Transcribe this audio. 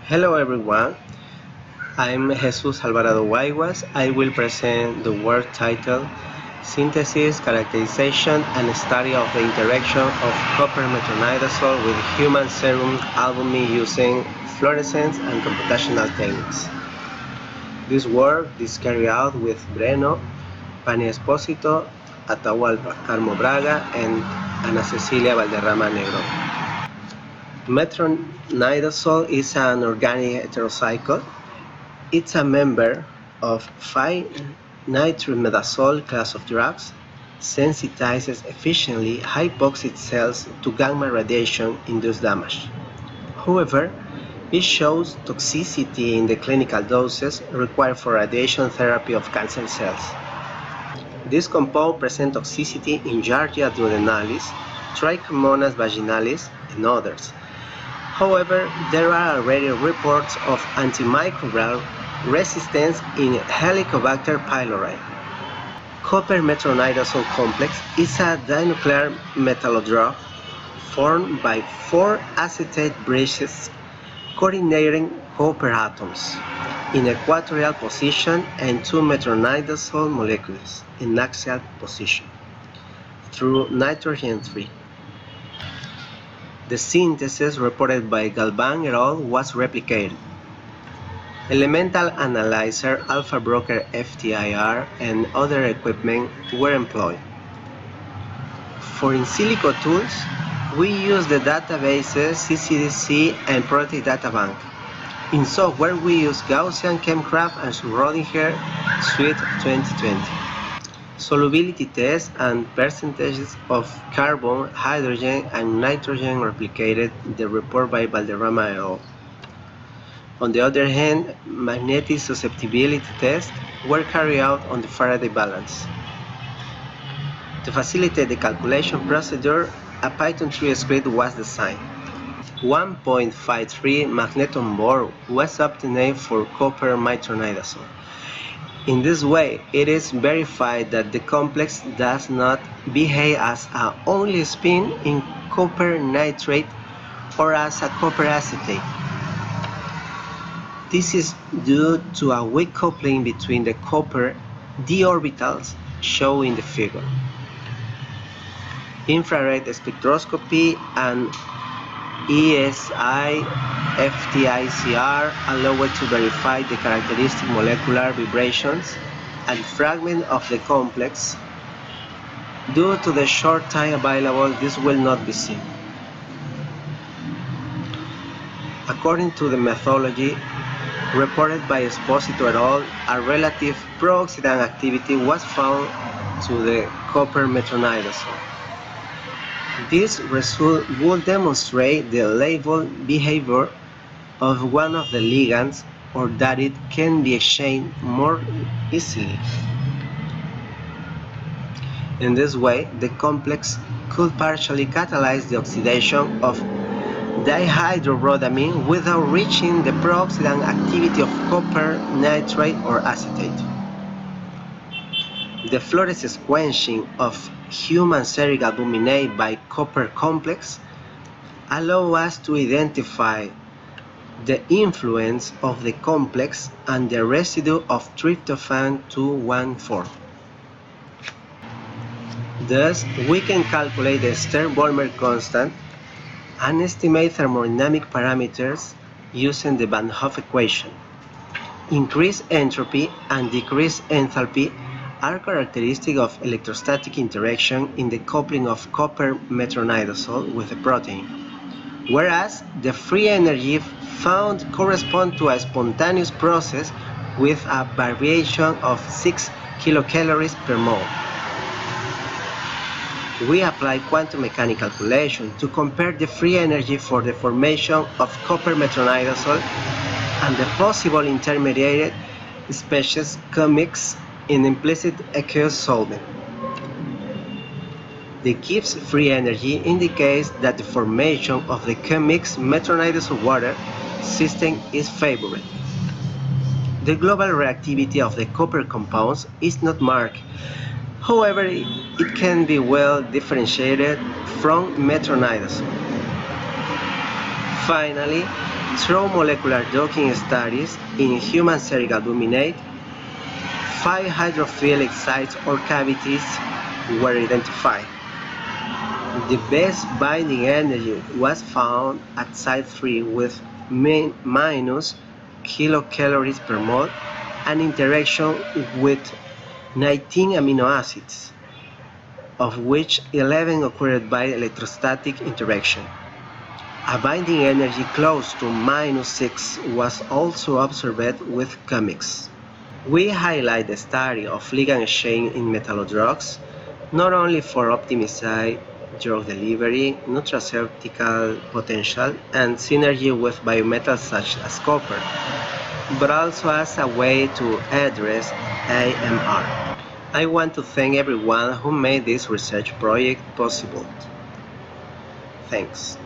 Hello everyone, I'm Jesus Alvarado. I will present the work titled Synthesis, Characterization and Study of the Interaction of Copper Metronidazole with Human Serum Albumin using Fluorescence and Computational Techniques. This work is carried out with Breno, Pani Espósito, Atahualpa Carmo Braga, and Ana Cecilia Valderrama Negro. Metronidazole is an organic heterocycle. It's a member of 5-nitrimidazole class of drugs, sensitizes efficiently hypoxic cells to gamma radiation-induced damage. However, it shows toxicity in the clinical doses required for radiation therapy of cancer cells. This compound presents toxicity in Giardia duodenalis, Trichomonas vaginalis, and others. However, there are already reports of antimicrobial resistance in Helicobacter pylori. Copper metronidazole complex is a dinuclear metallodrug formed by 4 acetate bridges coordinating copper atoms in equatorial position and 2 metronidazole molecules in axial position through nitrogen 3. The synthesis reported by Galvan et al. Was replicated. Elemental analyzer, alpha broker FTIR, and other equipment were employed. For in silico tools, we use the databases CCDC and Protein Data Bank. In software, we use Gaussian, Chemcraft, and Schrödinger Suite 2020. Solubility tests and percentages of carbon, hydrogen, and nitrogen replicated the report by Valderrama et al. On the other hand, magnetic susceptibility tests were carried out on the Faraday balance. To facilitate the calculation procedure, a Python 3 script was designed. 1.53 magneton board was obtained for copper metronidazole. In this way, it is verified that the complex does not behave as an only spin in copper nitrate or as a copper acetate. This is due to a weak coupling between the copper d orbitals shown in the figure. Infrared spectroscopy and ESI FTICR allow it to verify the characteristic molecular vibrations and fragment of the complex. Due to the short time available, this will not be seen. According to the methodology reported by Espósito et al., a relative pro-oxidant activity was found to the copper metronidazole. This result would demonstrate the labeled behavior of one of the ligands or that it can be exchanged more easily. In this way, the complex could partially catalyze the oxidation of dihydrorhodamine without reaching the pro-oxidant activity of copper nitrate or acetate. The fluorescence quenching of human seric albuminate by copper complex allow us to identify the influence of the complex and the residue of tryptophan 2,1,4. Thus, we can calculate the Stern-Bolmer constant and estimate thermodynamic parameters using the Van Hoff equation. Increased entropy and decreased enthalpy are characteristic of electrostatic interaction in the coupling of copper metronidazole with the protein, whereas the free energy found corresponds to a spontaneous process with a variation of 6 kilocalories per mole. We apply quantum mechanics calculation to compare the free energy for the formation of copper metronidazole and the possible intermediate species CuMTZ in implicit aqueous solvent. The Gibbs free energy indicates that the formation of the CuMTZ metronidazole water system is favored. The global reactivity of the copper compounds is not marked. However, it can be well differentiated from metronidazole. Finally, Through molecular docking studies in human cerebral luminate, 5 hydrophilic sites or cavities were identified. The best binding energy was found at site 3 with minus kilocalories per mole, an interaction with 19 amino acids, of which 11 occurred by electrostatic interaction. A binding energy close to -6 was also observed with CuMTZ. We highlight the study of ligand exchange in metallodrugs, not only for optimizing drug delivery, nutraceutical potential, and synergy with biometals such as copper, but also as a way to address AMR. I want to thank everyone who made this research project possible. Thanks.